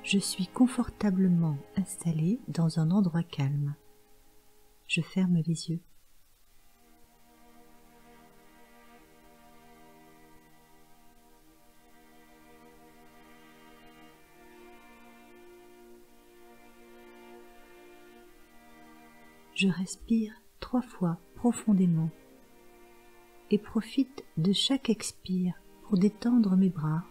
Je suis confortablement installé dans un endroit calme. Je ferme les yeux. Je respire 3 fois profondément et profite de chaque expire pour détendre mes bras.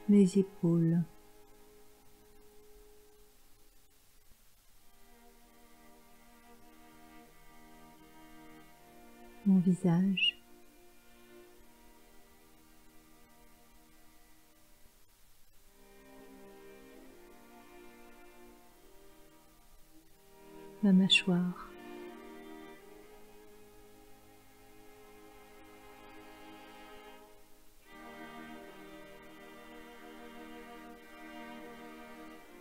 Mes épaules. Mon visage. Ma mâchoire.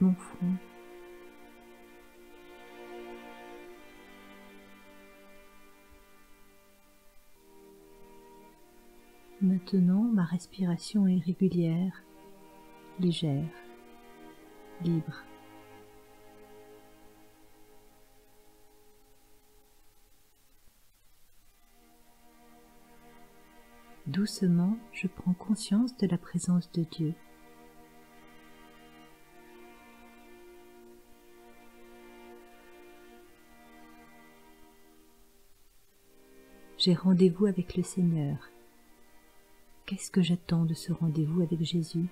Mon front. Maintenant, ma respiration est régulière, légère, libre. Doucement, je prends conscience de la présence de Dieu. J'ai rendez-vous avec le Seigneur. Qu'est-ce que j'attends de ce rendez-vous avec Jésus?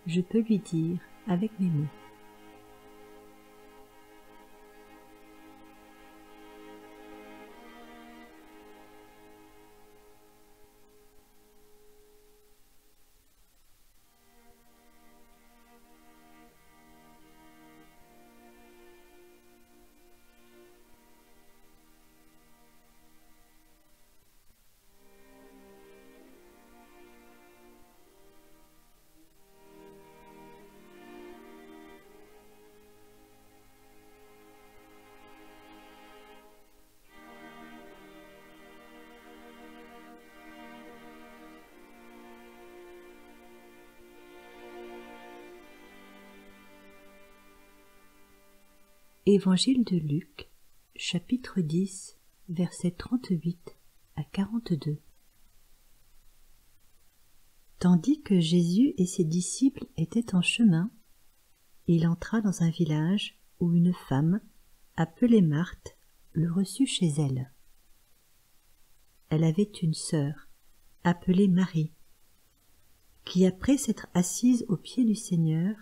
Je peux lui dire avec mes mots. Évangile de Luc, chapitre 10, versets 38 à 42. Tandis que Jésus et ses disciples étaient en chemin, il entra dans un village où une femme, appelée Marthe, le reçut chez elle. Elle avait une sœur, appelée Marie, qui, après s'être assise aux pieds du Seigneur,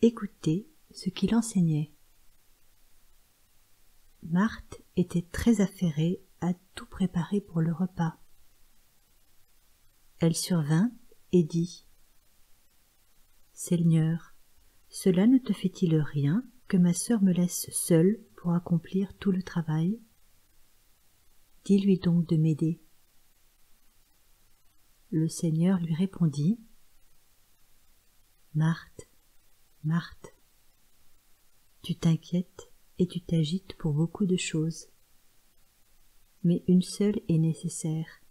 écoutait ce qu'il enseignait. Marthe était très affairée à tout préparer pour le repas. Elle survint et dit : « Seigneur, cela ne te fait-il rien que ma sœur me laisse seule pour accomplir tout le travail ? Dis-lui donc de m'aider. » Le Seigneur lui répondit : « Marthe, Marthe, tu t'inquiètes et tu t'agites pour beaucoup de choses, mais une seule est nécessaire.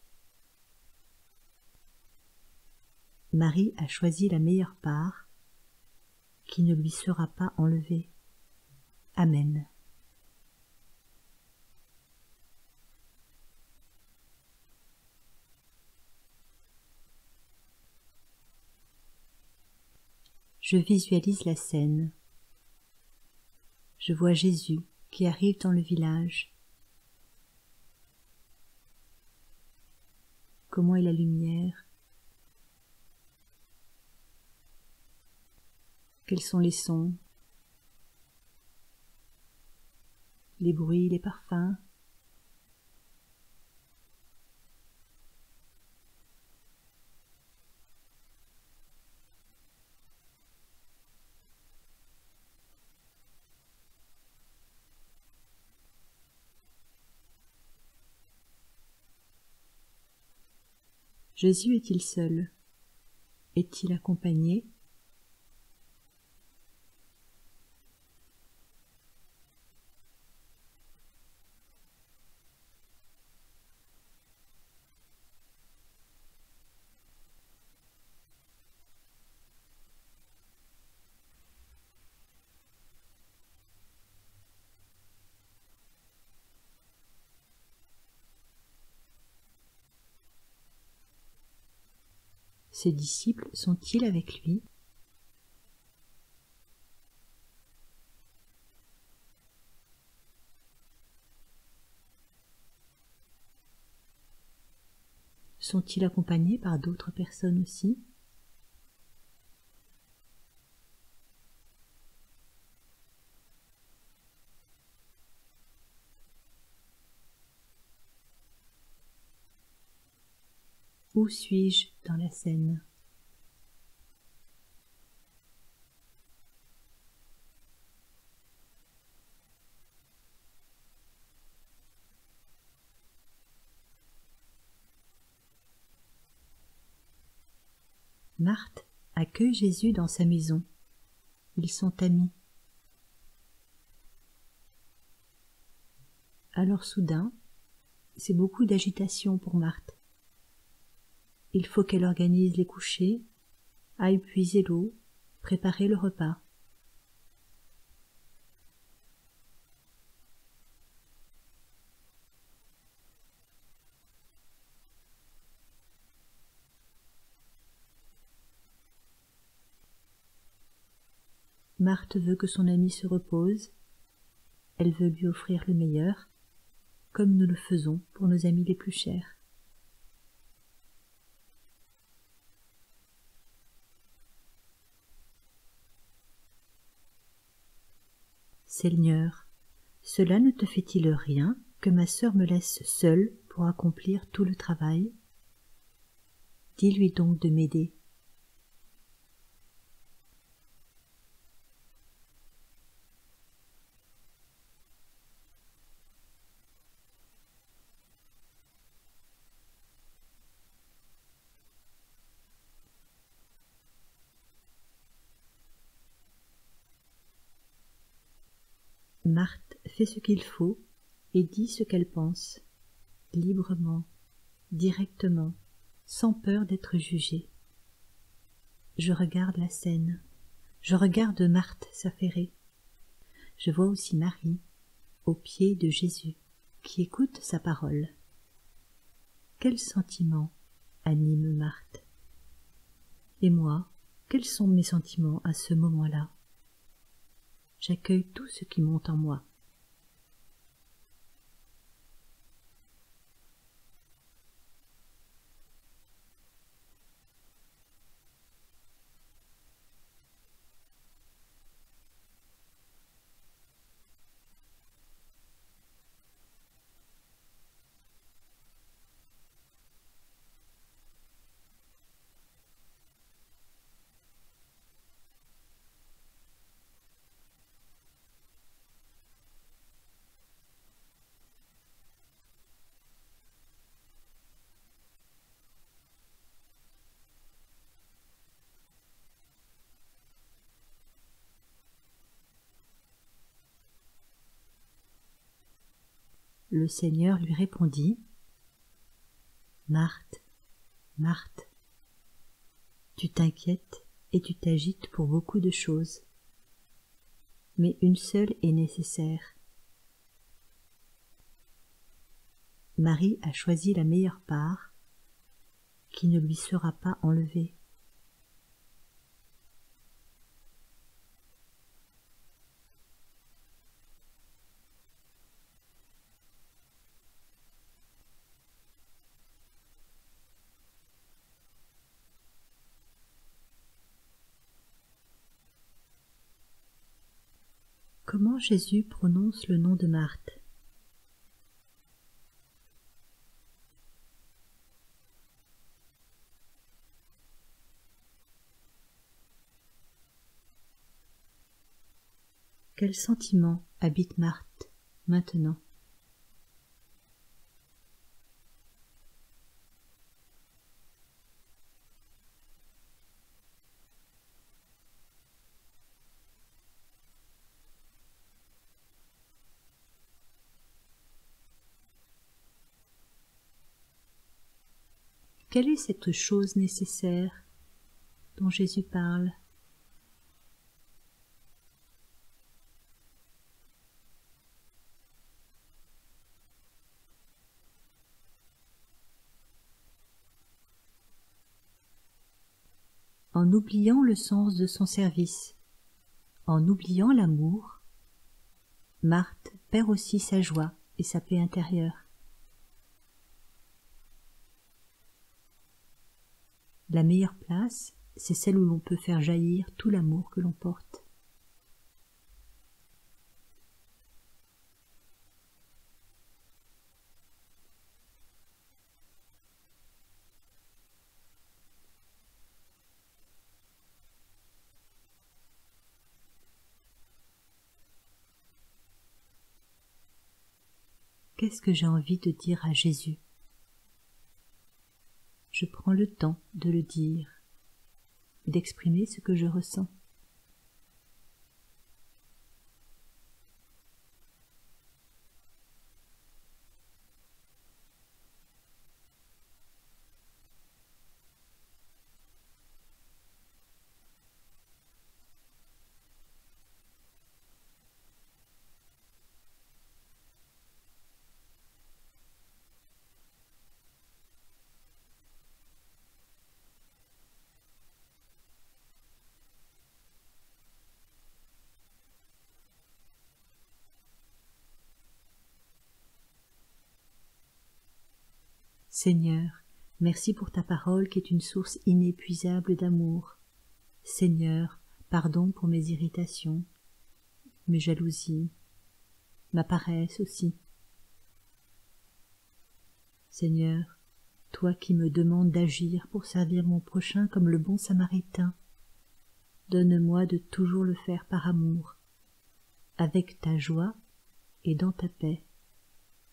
Marie a choisi la meilleure part, qui ne lui sera pas enlevée. Amen. » Je visualise la scène. Je vois Jésus qui arrive dans le village. Comment est la lumière? Quels sont les sons? Les bruits, les parfums? Jésus est-il seul? Est-il accompagné? Ses disciples sont-ils avec lui? Sont-ils accompagnés par d'autres personnes aussi? Où suis-je dans la scène? Marthe accueille Jésus dans sa maison. Ils sont amis. Alors soudain, c'est beaucoup d'agitation pour Marthe. Il faut qu'elle organise les couchers, aille puiser l'eau, préparer le repas. Marthe veut que son amie se repose. Elle veut lui offrir le meilleur, comme nous le faisons pour nos amis les plus chers. Seigneur, cela ne te fait-il rien que ma sœur me laisse seule pour accomplir tout le travail? Dis-lui donc de m'aider. Marthe fait ce qu'il faut et dit ce qu'elle pense, librement, directement, sans peur d'être jugée. Je regarde la scène, je regarde Marthe s'affairer. Je vois aussi Marie, aux pieds de Jésus, qui écoute sa parole. Quel sentiment anime Marthe? Et moi, quels sont mes sentiments à ce moment-là? J'accueille tout ce qui monte en moi. Le Seigneur lui répondit: Marthe, Marthe, tu t'inquiètes et tu t'agites pour beaucoup de choses, mais une seule est nécessaire. Marie a choisi la meilleure part, qui ne lui sera pas enlevée. Comment Jésus prononce le nom de Marthe? Quel sentiment habite Marthe maintenant? Quelle est cette chose nécessaire dont Jésus parle? en oubliant le sens de son service, en oubliant l'amour, Marthe perd aussi sa joie et sa paix intérieure. La meilleure place, c'est celle où l'on peut faire jaillir tout l'amour que l'on porte. Qu'est-ce que j'ai envie de dire à Jésus? Je prends le temps de le dire, d'exprimer ce que je ressens. Seigneur, merci pour ta parole qui est une source inépuisable d'amour. Seigneur, pardon pour mes irritations, mes jalousies, ma paresse aussi. Seigneur, toi qui me demandes d'agir pour servir mon prochain comme le bon Samaritain, donne-moi de toujours le faire par amour, avec ta joie et dans ta paix.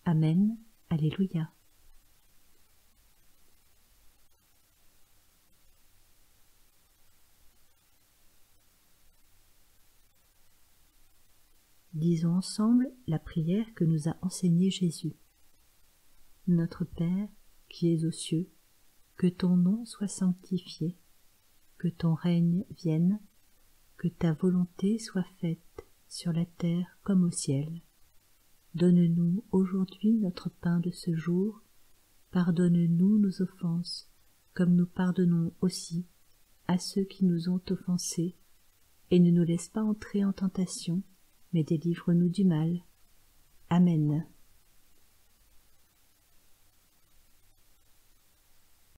Amen. Alléluia. Disons ensemble la prière que nous a enseignée Jésus. Notre Père, qui es aux cieux, que ton nom soit sanctifié, que ton règne vienne, que ta volonté soit faite sur la terre comme au ciel. Donne-nous aujourd'hui notre pain de ce jour, pardonne-nous nos offenses, comme nous pardonnons aussi à ceux qui nous ont offensés, et ne nous laisse pas entrer en tentation, mais délivre-nous du mal. Amen.